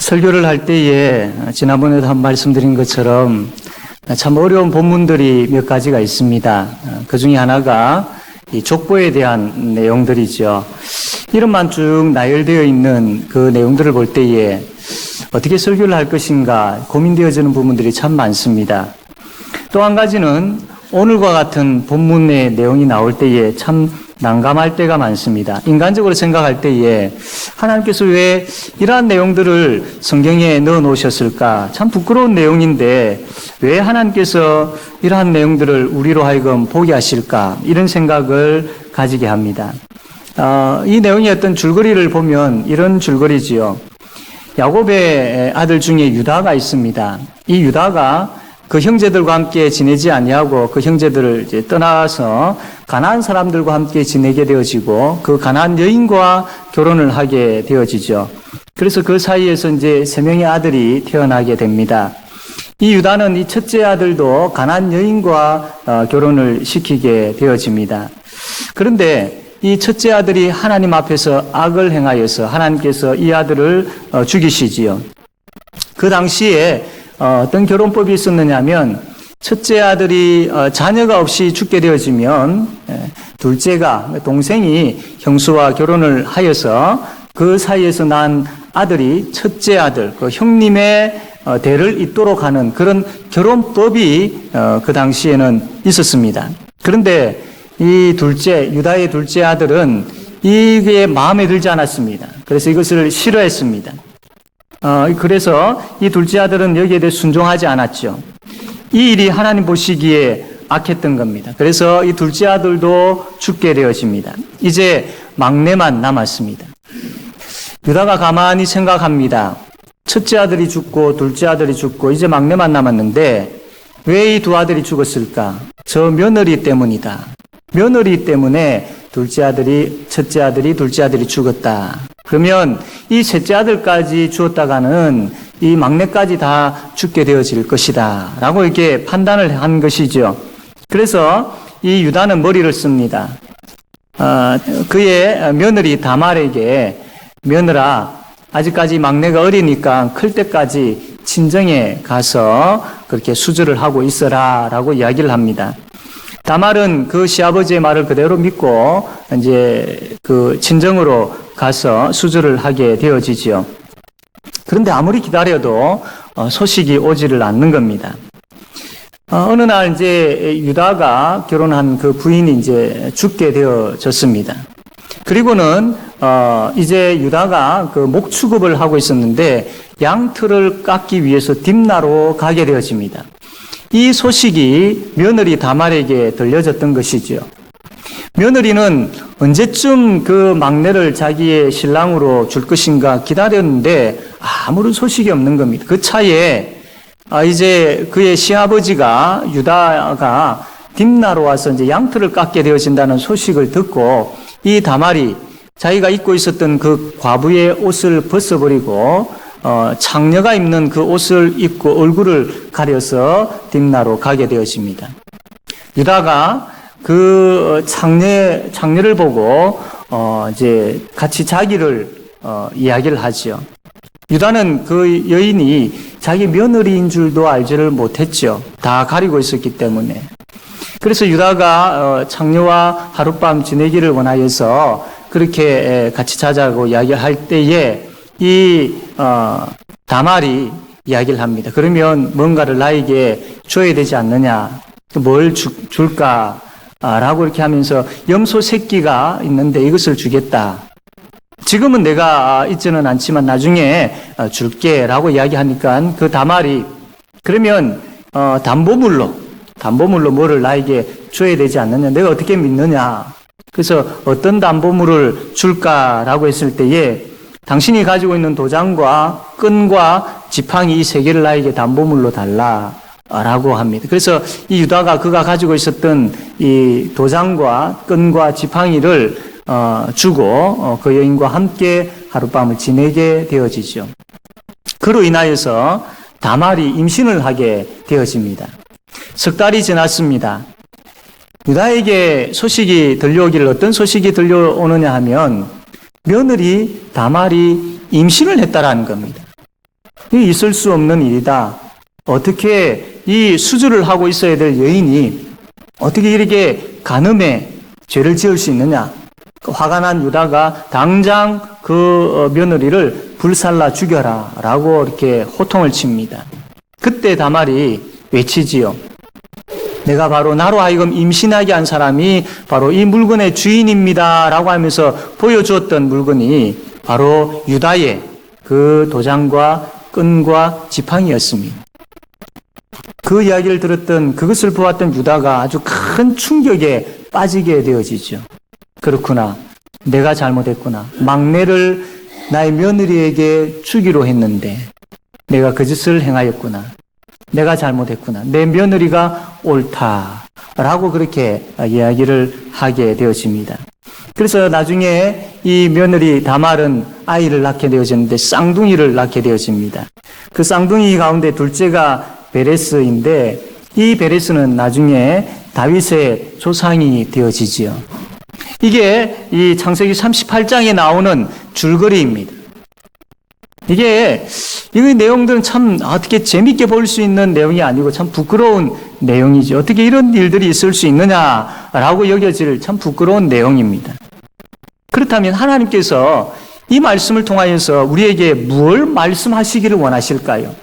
설교를 할 때에 지난번에도 한 말씀드린 것처럼 참 어려운 본문들이 몇 가지가 있습니다. 그 중에 하나가 이 족보에 대한 내용들이죠. 이름만 쭉 나열되어 있는 그 내용들을 볼 때에 어떻게 설교를 할 것인가 고민되어지는 부분들이 참 많습니다. 또 한 가지는 오늘과 같은 본문의 내용이 나올 때에 참 난감할 때가 많습니다. 인간적으로 생각할 때에 하나님께서 왜 이러한 내용들을 성경에 넣어 놓으셨을까? 참 부끄러운 내용인데 왜 하나님께서 이러한 내용들을 우리로 하여금 보게 하실까? 이런 생각을 가지게 합니다. 이 내용의 어떤 줄거리를 보면 이런 줄거리지요. 야곱의 아들 중에 유다가 있습니다. 이 유다가 그 형제들과 함께 지내지 아니하고 그 형제들을 이제 떠나서 가나안 사람들과 함께 지내게 되어지고 그 가나안 여인과 결혼을 하게 되어지죠. 그래서 그 사이에서 이제 3명의 아들이 태어나게 됩니다. 이 유다는 이 첫째 아들도 가나안 여인과 결혼을 시키게 되어집니다. 그런데 이 첫째 아들이 하나님 앞에서 악을 행하여서 하나님께서 이 아들을 죽이시지요. 그 당시에 어떤 결혼법이 있었느냐면 첫째 아들이 자녀가 없이 죽게 되어지면 둘째가 동생이 형수와 결혼을 하여서 그 사이에서 난 아들이 첫째 아들 그 형님의 대를 잇도록 하는 그런 결혼법이 그 당시에는 있었습니다. 그런데 이 둘째 유다의 둘째 아들은 이게 마음에 들지 않았습니다. 그래서 이것을 싫어했습니다. 그래서 이 둘째 아들은 여기에 대해 순종하지 않았죠. 이 일이 하나님 보시기에 악했던 겁니다. 그래서 이 둘째 아들도 죽게 되어집니다. 이제 막내만 남았습니다. 유다가 가만히 생각합니다. 첫째 아들이 죽고 둘째 아들이 죽고 이제 막내만 남았는데 왜 이 두 아들이 죽었을까? 저 며느리 때문이다. 며느리 때문에 첫째 아들이 둘째 아들이 죽었다. 그러면 이 셋째 아들까지 죽었다가는 이 막내까지 다 죽게 되어질 것이다. 라고 이렇게 판단을 한 것이죠. 그래서 이 유다는 머리를 씁니다. 그의 며느리 다말에게 며느라 아직까지 막내가 어리니까 클 때까지 친정에 가서 그렇게 수주를 하고 있어라 라고 이야기를 합니다. 다말은 그 시아버지의 말을 그대로 믿고 이제 그 친정으로 가서 수주를 하게 되어지지요. 그런데 아무리 기다려도 소식이 오지를 않는 겁니다. 어느 날 이제 유다가 결혼한 그 부인이 이제 죽게 되어졌습니다. 그리고는 이제 유다가 그 목축업을 하고 있었는데 양털을 깎기 위해서 딥나로 가게 되어집니다. 이 소식이 며느리 다말에게 들려졌던 것이죠. 며느리는 언제쯤 그 막내를 자기의 신랑으로 줄 것인가 기다렸는데 아무런 소식이 없는 겁니다. 그 차에 이제 그의 시아버지가 유다가 딥나로 와서 이제 양털을 깎게 되어진다는 소식을 듣고 이 다말이 자기가 입고 있었던 그 과부의 옷을 벗어버리고 창녀가 입는 그 옷을 입고 얼굴을 가려서 딥나로 가게 되어집니다. 유다가 그 창녀를 보고 이제 같이 자기를 이야기를 하죠. 유다는 그 여인이 자기 며느리인 줄도 알지를 못했죠. 다 가리고 있었기 때문에. 그래서 유다가 창녀와 하룻밤 지내기를 원하여서 그렇게 같이 자자고 이야기를 할 때에 이 다말이 이야기를 합니다. 그러면 뭔가를 나에게 줘야 되지 않느냐? 뭘 줄까? 라고 이렇게 하면서 염소 새끼가 있는데 이것을 주겠다. 지금은 내가 있지는 않지만 나중에 줄게 라고 이야기하니까 그 다말이 그러면 담보물로 뭐를 나에게 줘야 되지 않느냐? 내가 어떻게 믿느냐? 그래서 어떤 담보물을 줄까라고 했을 때에 당신이 가지고 있는 도장과 끈과 지팡이 이 3개를 나에게 담보물로 달라라고 합니다. 그래서 이 유다가 그가 가지고 있었던 이 도장과 끈과 지팡이를 주고 그 여인과 함께 하룻밤을 지내게 되어지죠. 그로 인하여서 다말이 임신을 하게 되어집니다. 석 달이 지났습니다. 유다에게 소식이 들려오기를 어떤 소식이 들려오느냐 하면 며느리 다말이 임신을 했다라는 겁니다. 이 있을 수 없는 일이다. 어떻게 이 수주를 하고 있어야 될 여인이 어떻게 이렇게 간음에 죄를 지을 수 있느냐. 화가 난 유다가 당장 그 며느리를 불살라 죽여라 라고 이렇게 호통을 칩니다. 그때 다말이 외치지요. 내가 바로 나로 하여금 임신하게 한 사람이 바로 이 물건의 주인입니다 라고 하면서 보여주었던 물건이 바로 유다의 그 도장과 끈과 지팡이였습니다. 그 이야기를 들었던, 그것을 보았던 유다가 아주 큰 충격에 빠지게 되어지죠. 그렇구나. 내가 잘못했구나. 막내를 나의 며느리에게 주기로 했는데 내가 그 짓을 행하였구나. 내가 잘못했구나. 내 며느리가 옳다라고 그렇게 이야기를 하게 되어집니다. 그래서 나중에 이 며느리 다말은 아이를 낳게 되어졌는데 쌍둥이를 낳게 되어집니다. 그 쌍둥이 가운데 둘째가 베레스인데 이 베레스는 나중에 다윗의 조상이 되어지지요. 이게 이 창세기 38장에 나오는 줄거리입니다. 이 내용들은 참 어떻게 재밌게 볼 수 있는 내용이 아니고 참 부끄러운 내용이죠. 어떻게 이런 일들이 있을 수 있느냐라고 여겨질 참 부끄러운 내용입니다. 그렇다면 하나님께서 이 말씀을 통하여서 우리에게 무엇을 말씀하시기를 원하실까요?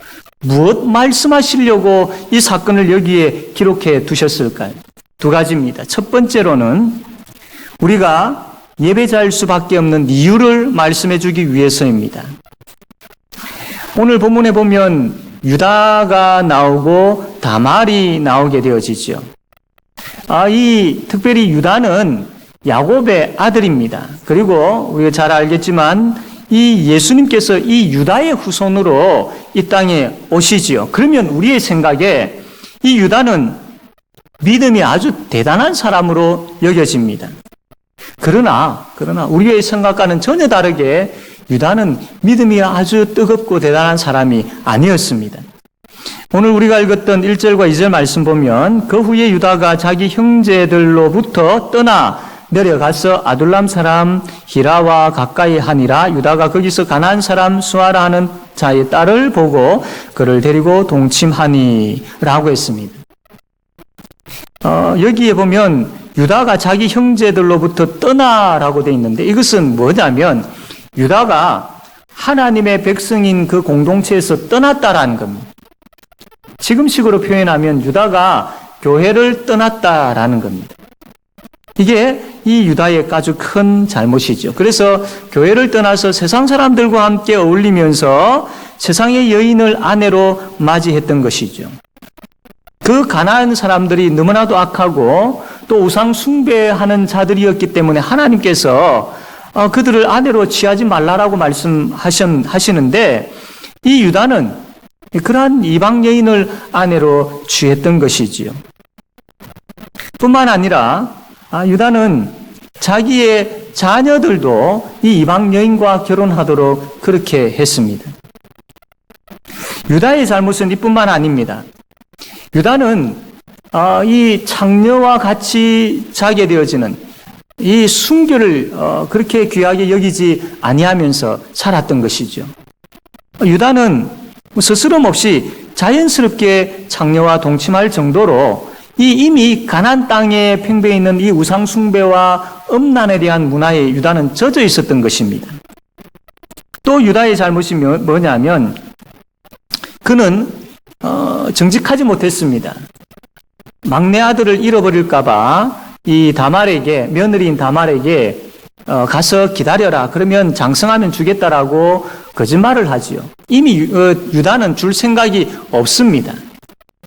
무엇 말씀하시려고 이 사건을 여기에 기록해 두셨을까요? 두 가지입니다. 첫 번째로는 우리가 예배자일 수밖에 없는 이유를 말씀해 주기 위해서입니다. 오늘 본문에 보면 유다가 나오고 다말이 나오게 되어지죠. 특별히 유다는 야곱의 아들입니다. 그리고 우리가 잘 알겠지만 이 예수님께서 이 유다의 후손으로 이 땅에 오시지요. 그러면 우리의 생각에 이 유다는 믿음이 아주 대단한 사람으로 여겨집니다. 그러나 우리의 생각과는 전혀 다르게 유다는 믿음이 아주 뜨겁고 대단한 사람이 아니었습니다. 오늘 우리가 읽었던 1절과 2절 말씀 보면 그 후에 유다가 자기 형제들로부터 떠나 내려가서 아둘람 사람 히라와 가까이 하니라. 유다가 거기서 가나안 사람 수아라 하는 자의 딸을 보고 그를 데리고 동침하니 라고 했습니다. 여기에 보면 유다가 자기 형제들로부터 떠나라고 되어 있는데 이것은 뭐냐면 유다가 하나님의 백성인 그 공동체에서 떠났다라는 겁니다. 지금식으로 표현하면 유다가 교회를 떠났다라는 겁니다. 이게 이 유다의 아주 큰 잘못이죠. 그래서 교회를 떠나서 세상 사람들과 함께 어울리면서 세상의 여인을 아내로 맞이했던 것이죠. 그 가나안 사람들이 너무나도 악하고 또 우상 숭배하는 자들이었기 때문에 하나님께서 그들을 아내로 취하지 말라라고 말씀하시는데 이 유다는 그러한 이방 여인을 아내로 취했던 것이지요. 뿐만 아니라 유다는 자기의 자녀들도 이 이방 여인과 결혼하도록 그렇게 했습니다. 유다의 잘못은 이뿐만 아닙니다. 유다는 이 창녀와 같이 자게 되어지는 이 순교를 그렇게 귀하게 여기지 아니하면서 살았던 것이죠. 유다는 스스럼 없이 자연스럽게 창녀와 동침할 정도로 이미 가나안 땅에 팽배해 있는 이 우상 숭배와 음란에 대한 문화에 유다는 젖어 있었던 것입니다. 또 유다의 잘못이 뭐냐면 그는 정직하지 못했습니다. 막내 아들을 잃어버릴까봐 이 다말에게, 며느리인 다말에게 가서 기다려라. 그러면 장성하면 주겠다라고 거짓말을 하지요. 이미 유다는 줄 생각이 없습니다.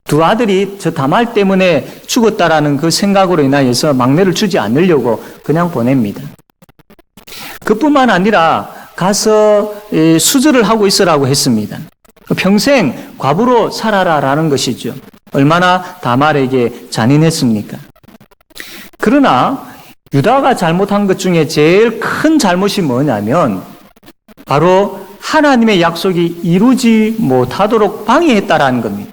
두 아들이 저 다말 때문에 죽었다라는 그 생각으로 인하여서 막내를 주지 않으려고 그냥 보냅니다. 그뿐만 아니라 가서 수절을 하고 있으라고 했습니다. 평생 과부로 살아라라는 것이죠. 얼마나 다말에게 잔인했습니까? 그러나 유다가 잘못한 것 중에 제일 큰 잘못이 뭐냐면 바로 하나님의 약속이 이루지 못하도록 방해했다라는 겁니다.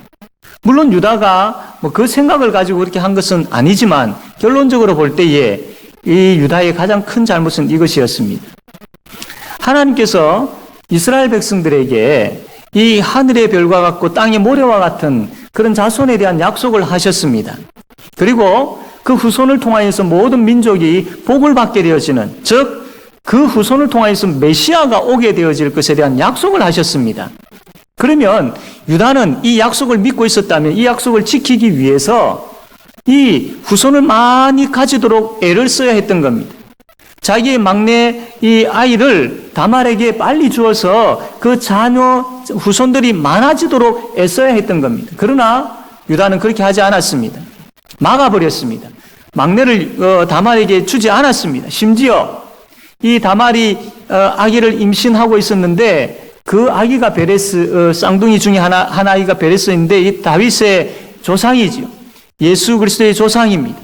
물론 유다가 그 생각을 가지고 그렇게 한 것은 아니지만 결론적으로 볼 때에 이 유다의 가장 큰 잘못은 이것이었습니다. 하나님께서 이스라엘 백성들에게 이 하늘의 별과 같고 땅의 모래와 같은 그런 자손에 대한 약속을 하셨습니다. 그리고 그 후손을 통하여서 모든 민족이 복을 받게 되어지는, 즉 그 후손을 통하여서 메시아가 오게 되어질 것에 대한 약속을 하셨습니다. 그러면 유다는 이 약속을 믿고 있었다면 이 약속을 지키기 위해서 이 후손을 많이 가지도록 애를 써야 했던 겁니다. 자기의 막내 이 아이를 다말에게 빨리 주어서 그 자녀 후손들이 많아지도록 애써야 했던 겁니다. 그러나 유다는 그렇게 하지 않았습니다. 막아버렸습니다. 막내를 다말에게 주지 않았습니다. 심지어 이 다말이 아기를 임신하고 있었는데 그 아기가 베레스, 쌍둥이 중에 한 아이가 베레스인데 이 다윗의 조상이지요. 예수 그리스도의 조상입니다.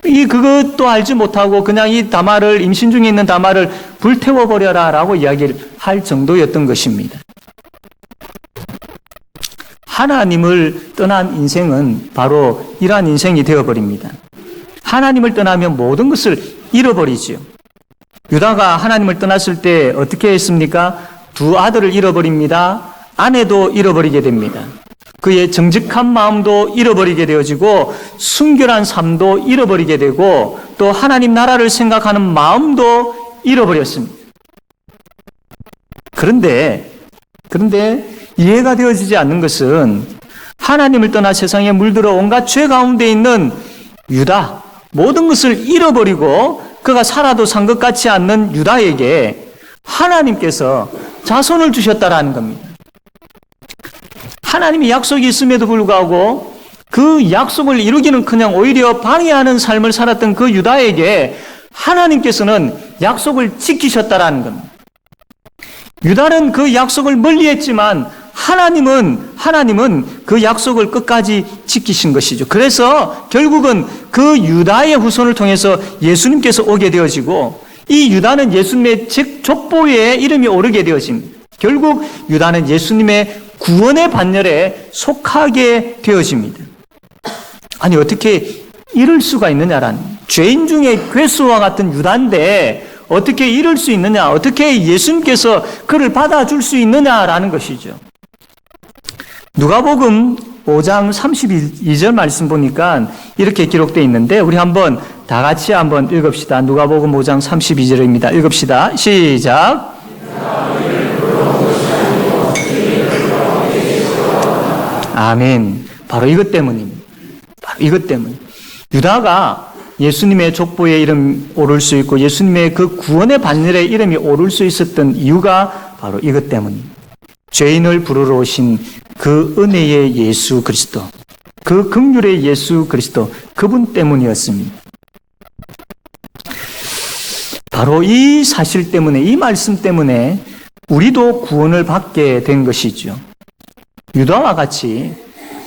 그것도 알지 못하고 그냥 이 다말을, 임신 중에 있는 다말을 불태워버려라 라고 이야기를 할 정도였던 것입니다. 하나님을 떠난 인생은 바로 이러한 인생이 되어버립니다. 하나님을 떠나면 모든 것을 잃어버리지요. 유다가 하나님을 떠났을 때 어떻게 했습니까? 두 아들을 잃어버립니다. 아내도 잃어버리게 됩니다. 그의 정직한 마음도 잃어버리게 되어지고 순결한 삶도 잃어버리게 되고 또 하나님 나라를 생각하는 마음도 잃어버렸습니다. 그런데 이해가 되어지지 않는 것은 하나님을 떠나 세상에 물들어 온갖 죄 가운데 있는 유다, 모든 것을 잃어버리고 그가 살아도 산 것 같지 않는 유다에게 하나님께서 자손을 주셨다라는 겁니다. 하나님이 약속이 있음에도 불구하고 그 약속을 이루기는 그냥 오히려 방해하는 삶을 살았던 그 유다에게 하나님께서는 약속을 지키셨다라는 겁니다. 유다는 그 약속을 멀리했지만 하나님은 그 약속을 끝까지 지키신 것이죠. 그래서 결국은 그 유다의 후손을 통해서 예수님께서 오게 되어지고 이 유다는 예수님의 족보에 이름이 오르게 되어집니다. 결국 유다는 예수님의 구원의 반열에 속하게 되어집니다. 아니 어떻게 이럴 수가 있느냐라는, 죄인 중에 괴수와 같은 유다인데 어떻게 이럴 수 있느냐, 어떻게 예수님께서 그를 받아줄 수 있느냐라는 것이죠. 누가복음 5장 32절 말씀 보니까 이렇게 기록되어 있는데 우리 한번 다 같이 한번 읽읍시다. 누가복음 5장 32절입니다. 읽읍시다. 시작. 아멘. 바로 이것 때문입니다. 바로 이것 때문에 유다가 예수님의 족보에 이름 오를 수 있고 예수님의 그 구원의 반열에 이름이 오를 수 있었던 이유가 바로 이것 때문입니다. 죄인을 부르러 오신 그 은혜의 예수 그리스도, 그 긍휼의 예수 그리스도, 그분 때문이었습니다. 바로 이 사실 때문에, 이 말씀 때문에 우리도 구원을 받게 된 것이죠. 유다와 같이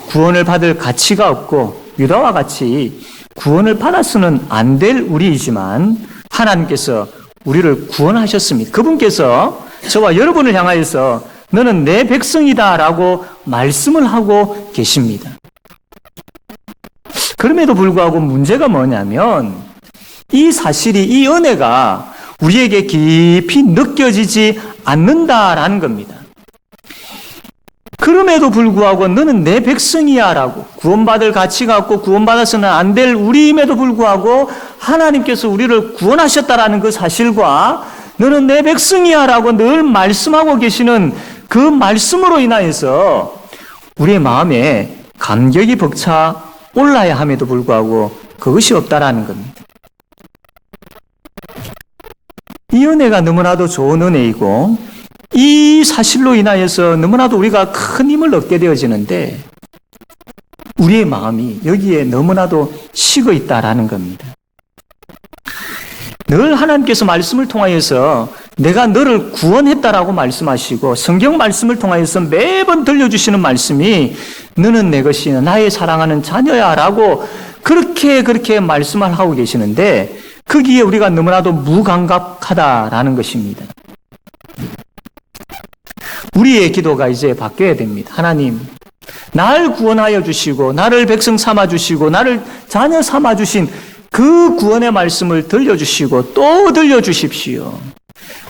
구원을 받을 가치가 없고 유다와 같이 구원을 받아서는 안 될 우리이지만 하나님께서 우리를 구원하셨습니다. 그분께서 저와 여러분을 향하여서 너는 내 백성이다 라고 말씀을 하고 계십니다. 그럼에도 불구하고 문제가 뭐냐면 이 사실이, 이 은혜가 우리에게 깊이 느껴지지 않는다라는 겁니다. 그럼에도 불구하고 너는 내 백성이야 라고, 구원받을 가치가 없고 구원받아서는 안 될 우리임에도 불구하고 하나님께서 우리를 구원하셨다라는 그 사실과 너는 내 백성이야 라고 늘 말씀하고 계시는 그 말씀으로 인하여서 우리의 마음에 감격이 벅차 올라야 함에도 불구하고 그것이 없다라는 겁니다. 이 은혜가 너무나도 좋은 은혜이고 이 사실로 인하여서 너무나도 우리가 큰 힘을 얻게 되어지는데 우리의 마음이 여기에 너무나도 식어 있다라는 겁니다. 늘 하나님께서 말씀을 통하여서 내가 너를 구원했다라고 말씀하시고 성경 말씀을 통하여서 매번 들려주시는 말씀이 너는 내 것이 나의 사랑하는 자녀야 라고 그렇게 말씀을 하고 계시는데 거기에 우리가 너무나도 무감각하다라는 것입니다. 우리의 기도가 이제 바뀌어야 됩니다. 하나님, 날 구원하여 주시고 나를 백성 삼아 주시고 나를 자녀 삼아 주신 그 구원의 말씀을 들려주시고 또 들려주십시오.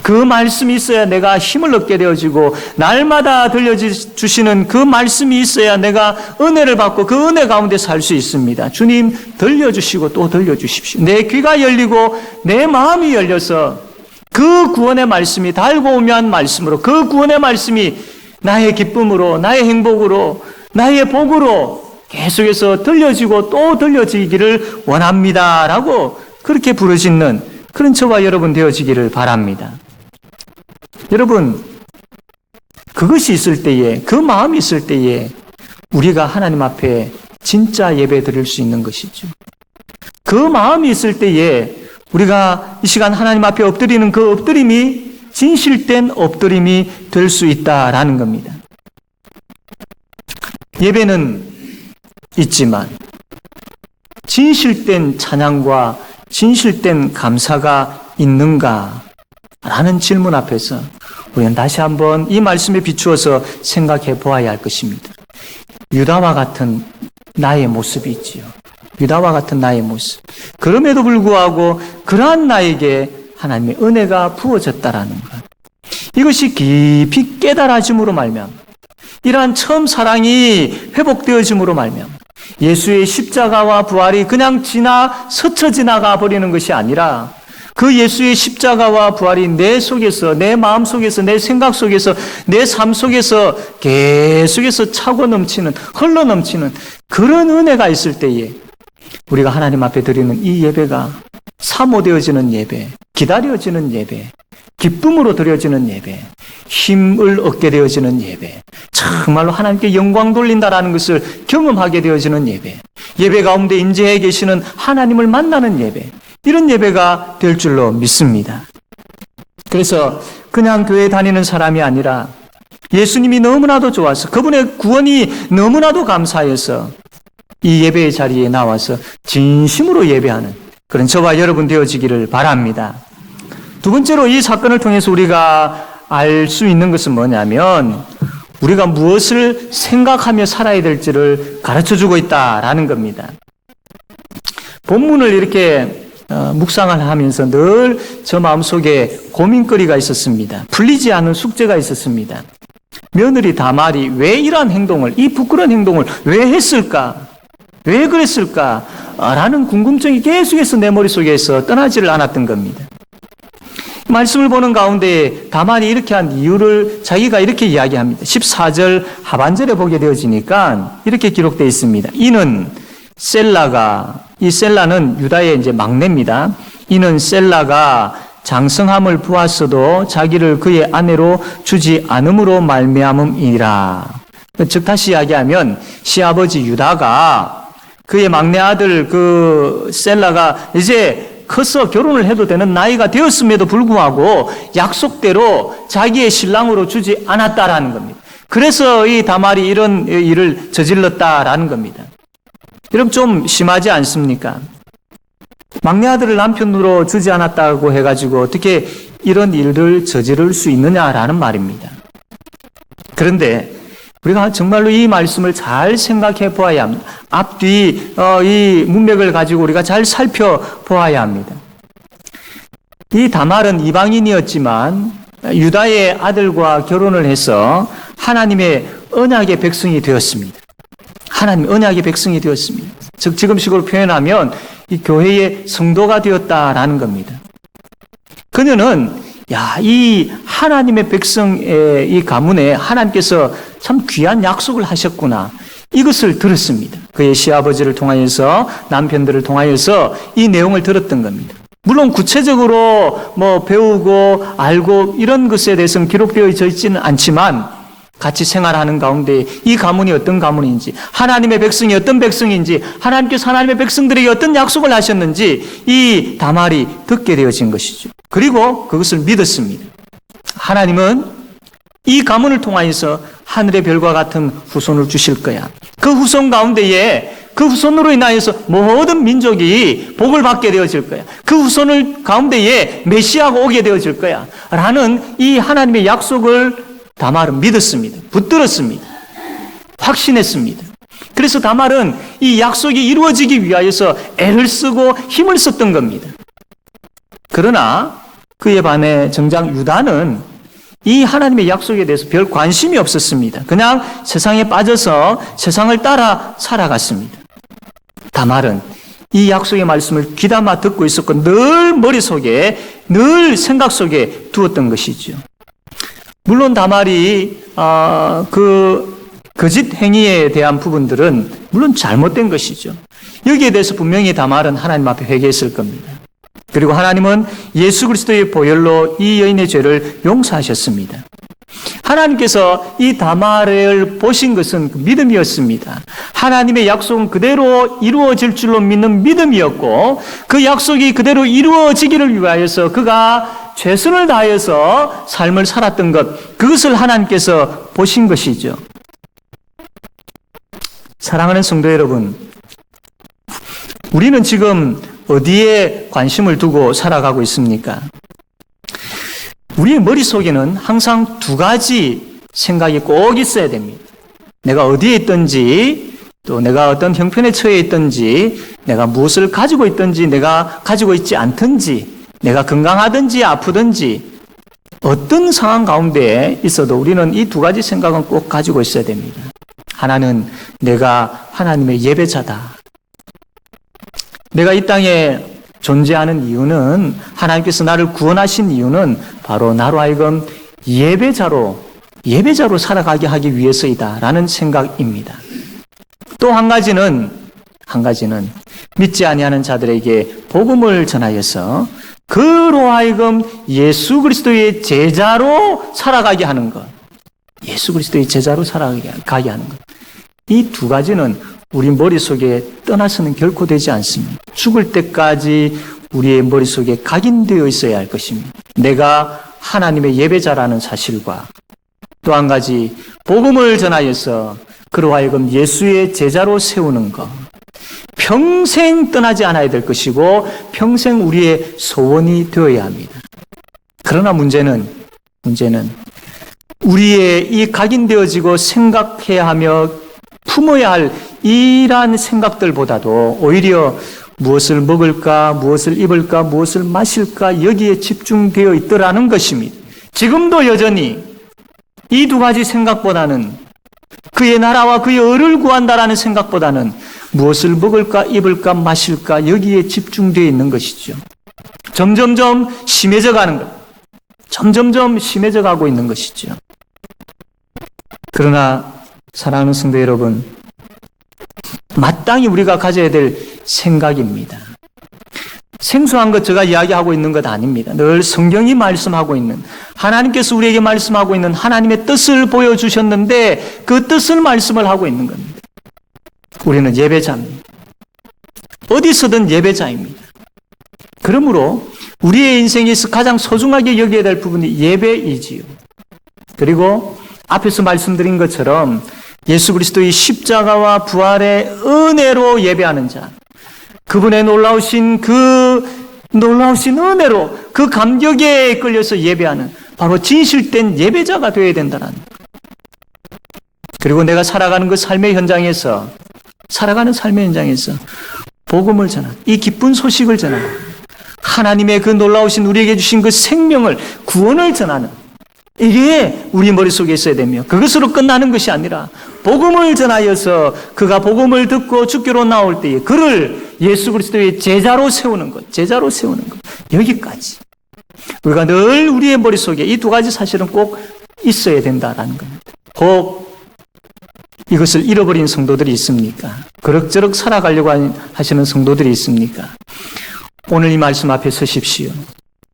그 말씀이 있어야 내가 힘을 얻게 되어지고 날마다 들려주시는 그 말씀이 있어야 내가 은혜를 받고 그 은혜 가운데 살 수 있습니다. 주님 들려주시고 또 들려주십시오. 내 귀가 열리고 내 마음이 열려서 그 구원의 말씀이 달고 오묘한 말씀으로 그 구원의 말씀이 나의 기쁨으로 나의 행복으로 나의 복으로 계속해서 들려지고 또 들려지기를 원합니다 라고 그렇게 부르짖는 그런 저와 여러분 되어지기를 바랍니다. 여러분, 그것이 있을 때에, 그 마음이 있을 때에 우리가 하나님 앞에 진짜 예배 드릴 수 있는 것이죠. 그 마음이 있을 때에 우리가 이 시간 하나님 앞에 엎드리는 그 엎드림이 진실된 엎드림이 될 수 있다라는 겁니다. 예배는 있지만 진실된 찬양과 진실된 감사가 있는가? 라는 질문 앞에서 우리는 다시 한번 이 말씀에 비추어서 생각해 보아야 할 것입니다. 유다와 같은 나의 모습이 있지요. 유다와 같은 나의 모습. 그럼에도 불구하고 그러한 나에게 하나님의 은혜가 부어졌다라는 것. 이것이 깊이 깨달아짐으로 말미암아 이러한 처음 사랑이 회복되어짐으로 말미암아 예수의 십자가와 부활이 그냥 스쳐 지나가 버리는 것이 아니라 그 예수의 십자가와 부활이 내 속에서, 내 마음 속에서, 내 생각 속에서, 내 삶 속에서 계속해서 차고 넘치는, 흘러 넘치는 그런 은혜가 있을 때에 우리가 하나님 앞에 드리는 이 예배가 사모되어지는 예배, 기다려지는 예배, 기쁨으로 드려지는 예배, 힘을 얻게 되어지는 예배, 정말로 하나님께 영광 돌린다라는 것을 경험하게 되어지는 예배, 예배 가운데 임재해 계시는 하나님을 만나는 예배, 이런 예배가 될 줄로 믿습니다. 그래서 그냥 교회 다니는 사람이 아니라 예수님이 너무나도 좋아서 그분의 구원이 너무나도 감사해서 이 예배의 자리에 나와서 진심으로 예배하는 그런 저와 여러분 되어지기를 바랍니다. 두 번째로 이 사건을 통해서 우리가 알 수 있는 것은 뭐냐면 우리가 무엇을 생각하며 살아야 될지를 가르쳐주고 있다라는 겁니다. 본문을 이렇게 묵상을 하면서 늘 저 마음속에 고민거리가 있었습니다. 풀리지 않은 숙제가 있었습니다. 며느리 다말이 왜 이러한 행동을, 이 부끄러운 행동을 왜 했을까? 왜 그랬을까? 라는 궁금증이 계속해서 내 머릿속에서 떠나지를 않았던 겁니다. 말씀을 보는 가운데 다말이 이렇게 한 이유를 자기가 이렇게 이야기합니다. 14절 하반절에 보게 되어지니까 이렇게 기록되어 있습니다. 이는 셀라가, 이 셀라는 유다의 이제 막내입니다. 이는 셀라가 장성함을 보았어도 자기를 그의 아내로 주지 않음으로 말미암음이라. 즉 다시 이야기하면 시아버지 유다가 그의 막내 아들 그 셀라가 이제 커서 결혼을 해도 되는 나이가 되었음에도 불구하고 약속대로 자기의 신랑으로 주지 않았다라는 겁니다. 그래서 이 다말이 이런 일을 저질렀다라는 겁니다. 여러분 좀 심하지 않습니까? 막내 아들을 남편으로 주지 않았다고 해가지고 어떻게 이런 일을 저지를 수 있느냐라는 말입니다. 그런데 우리가 정말로 이 말씀을 잘 생각해 보아야 합니다. 앞뒤 이 문맥을 가지고 우리가 잘 살펴보아야 합니다. 이 다말은 이방인이었지만 유다의 아들과 결혼을 해서 하나님의 언약의 백성이 되었습니다. 하나님의 언약의 백성이 되었습니다. 즉 지금식으로 표현하면 이 교회의 성도가 되었다라는 겁니다. 그녀는 이 하나님의 백성의 이 가문에 하나님께서 참 귀한 약속을 하셨구나. 이것을 들었습니다. 그의 시아버지를 통하여서 남편들을 통하여서 이 내용을 들었던 겁니다. 물론 구체적으로 배우고 알고 이런 것에 대해서는 기록되어 있지는 않지만 같이 생활하는 가운데 이 가문이 어떤 가문인지, 하나님의 백성이 어떤 백성인지, 하나님께서 하나님의 백성들에게 어떤 약속을 하셨는지 이 다말이 듣게 되어진 것이죠. 그리고 그것을 믿었습니다. 하나님은 이 가문을 통하여서 하늘의 별과 같은 후손을 주실 거야. 그 후손 가운데에 그 후손으로 인하여서 모든 민족이 복을 받게 되어질 거야. 그 후손을 가운데에 메시아가 오게 되어질 거야. 라는 이 하나님의 약속을 다말은 믿었습니다. 붙들었습니다. 확신했습니다. 그래서 다말은 이 약속이 이루어지기 위하여서 애를 쓰고 힘을 썼던 겁니다. 그러나 그에 반해 정작 유다는 이 하나님의 약속에 대해서 별 관심이 없었습니다. 그냥 세상에 빠져서 세상을 따라 살아갔습니다. 다말은 이 약속의 말씀을 귀담아 듣고 있었고 늘 머릿속에, 늘 생각 속에 두었던 것이죠. 물론 다말이 그 거짓 행위에 대한 부분들은 물론 잘못된 것이죠. 여기에 대해서 분명히 다말은 하나님 앞에 회개했을 겁니다. 그리고 하나님은 예수 그리스도의 보혈로 이 여인의 죄를 용서하셨습니다. 하나님께서 이 다말을 보신 것은 믿음이었습니다. 하나님의 약속은 그대로 이루어질 줄로 믿는 믿음이었고 그 약속이 그대로 이루어지기를 위하여서 그가 최선을 다하여서 삶을 살았던 것, 그것을 하나님께서 보신 것이죠. 사랑하는 성도 여러분, 우리는 지금 어디에 관심을 두고 살아가고 있습니까? 우리의 머릿속에는 항상 두 가지 생각이 꼭 있어야 됩니다. 내가 어디에 있든지, 또 내가 어떤 형편에 처해 있든지, 내가 무엇을 가지고 있든지, 내가 가지고 있지 않든지, 내가 건강하든지 아프든지, 어떤 상황 가운데 있어도 우리는 이 두 가지 생각은 꼭 가지고 있어야 됩니다. 하나는 내가 하나님의 예배자다. 내가 이 땅에 존재하는 이유는, 하나님께서 나를 구원하신 이유는 바로 나로 하여금 예배자로 살아가게 하기 위해서이다 라는 생각입니다. 또 한 가지는 믿지 아니하는 자들에게 복음을 전하여서 그로 하여금 예수 그리스도의 제자로 살아가게 하는 것. 예수 그리스도의 제자로 살아가게 하는 것. 이 두 가지는 우리 머릿속에 떠나서는 결코 되지 않습니다. 죽을 때까지 우리의 머릿속에 각인되어 있어야 할 것입니다. 내가 하나님의 예배자라는 사실과 또 한 가지 복음을 전하여서 그로 하여금 예수의 제자로 세우는 것. 평생 떠나지 않아야 될 것이고 평생 우리의 소원이 되어야 합니다. 그러나 문제는 우리의 이 각인되어지고 생각해야 하며 품어야 할 이러한 생각들보다도 오히려 무엇을 먹을까, 무엇을 입을까, 무엇을 마실까 여기에 집중되어 있더라는 것입니다. 지금도 여전히 이 두 가지 생각보다는, 그의 나라와 그의 의를 구한다라는 생각보다는 무엇을 먹을까, 입을까, 마실까 여기에 집중되어 있는 것이죠. 점점점 심해져 가는 것. 점점점 심해져 가고 있는 것이죠. 그러나 사랑하는 성도 여러분, 마땅히 우리가 가져야 될 생각입니다. 생소한 것 제가 이야기하고 있는 것 아닙니다. 늘 성경이 말씀하고 있는, 하나님께서 우리에게 말씀하고 있는 하나님의 뜻을 보여주셨는데 그 뜻을 말씀을 하고 있는 겁니다. 우리는 예배자입니다. 어디서든 예배자입니다. 그러므로 우리의 인생에서 가장 소중하게 여겨야 될 부분이 예배이지요. 그리고 앞에서 말씀드린 것처럼 예수 그리스도의 십자가와 부활의 은혜로 예배하는 자, 그분의 놀라우신 은혜로 그 감격에 끌려서 예배하는 바로 진실된 예배자가 되어야 된다는 것. 그리고 내가 살아가는 그 삶의 현장에서 복음을 전하는, 이 기쁜 소식을 전하는, 하나님의 그 놀라우신 우리에게 주신 그 생명을, 구원을 전하는, 이게 우리 머릿속에 있어야 되며 그것으로 끝나는 것이 아니라 복음을 전하여서 그가 복음을 듣고 주께로 나올 때에 그를 예수 그리스도의 제자로 세우는 것. 여기까지. 우리가 늘 우리의 머릿속에 이 두 가지 사실은 꼭 있어야 된다라는 겁니다. 꼭 이것을 잃어버린 성도들이 있습니까? 그럭저럭 살아가려고 하시는 성도들이 있습니까? 오늘 이 말씀 앞에 서십시오.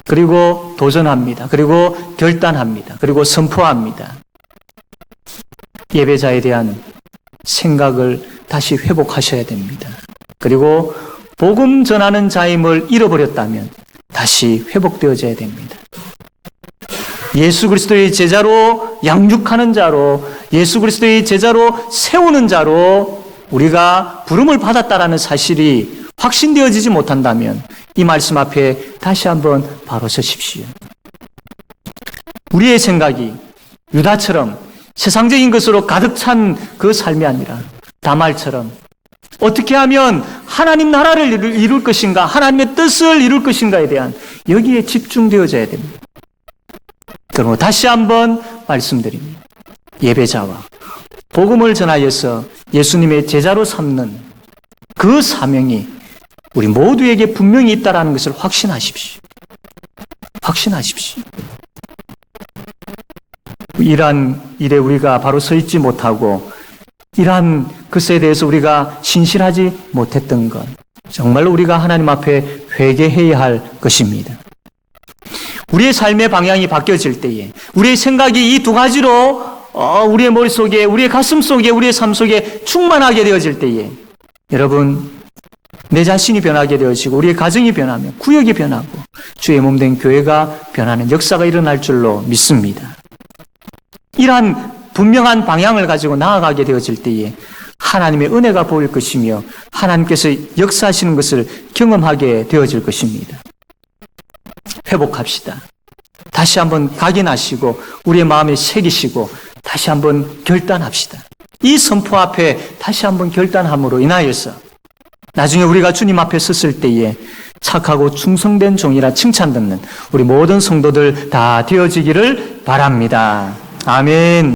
그리고 도전합니다. 그리고 결단합니다. 그리고 선포합니다. 예배자에 대한 생각을 다시 회복하셔야 됩니다. 그리고 복음 전하는 자임을 잃어버렸다면 다시 회복되어져야 됩니다. 예수 그리스도의 제자로 양육하는 자로, 예수 그리스도의 제자로 세우는 자로 우리가 부름을 받았다라는 사실이 확신되어지지 못한다면 이 말씀 앞에 다시 한번 바로 서십시오. 우리의 생각이 유다처럼 세상적인 것으로 가득 찬 그 삶이 아니라 다말처럼 어떻게 하면 하나님 나라를 이룰 것인가, 하나님의 뜻을 이룰 것인가에 대한 여기에 집중되어져야 됩니다. 그러므로 다시 한번 말씀드립니다. 예배자와 복음을 전하여서 예수님의 제자로 삼는 그 사명이 우리 모두에게 분명히 있다는 것을 확신하십시오. 확신하십시오. 이러한 일에 우리가 바로 서 있지 못하고 이러한 것에 대해서 우리가 신실하지 못했던 것, 정말로 우리가 하나님 앞에 회개해야 할 것입니다. 우리의 삶의 방향이 바뀌어질 때에, 우리의 생각이 이 두 가지로 우리의 머릿속에, 우리의 가슴 속에, 우리의 삶 속에 충만하게 되어질 때에, 여러분, 내 자신이 변하게 되어지고 우리의 가정이 변하며 구역이 변하고 주의 몸된 교회가 변하는 역사가 일어날 줄로 믿습니다. 이러한 분명한 방향을 가지고 나아가게 되어질 때에 하나님의 은혜가 보일 것이며 하나님께서 역사하시는 것을 경험하게 되어질 것입니다. 회복합시다. 다시 한번 각인하시고 우리의 마음에 새기시고 다시 한번 결단합시다. 이 선포 앞에 다시 한번 결단함으로 인하여서 나중에 우리가 주님 앞에 섰을 때에 착하고 충성된 종이라 칭찬 듣는 우리 모든 성도들 다 되어지기를 바랍니다. 아멘.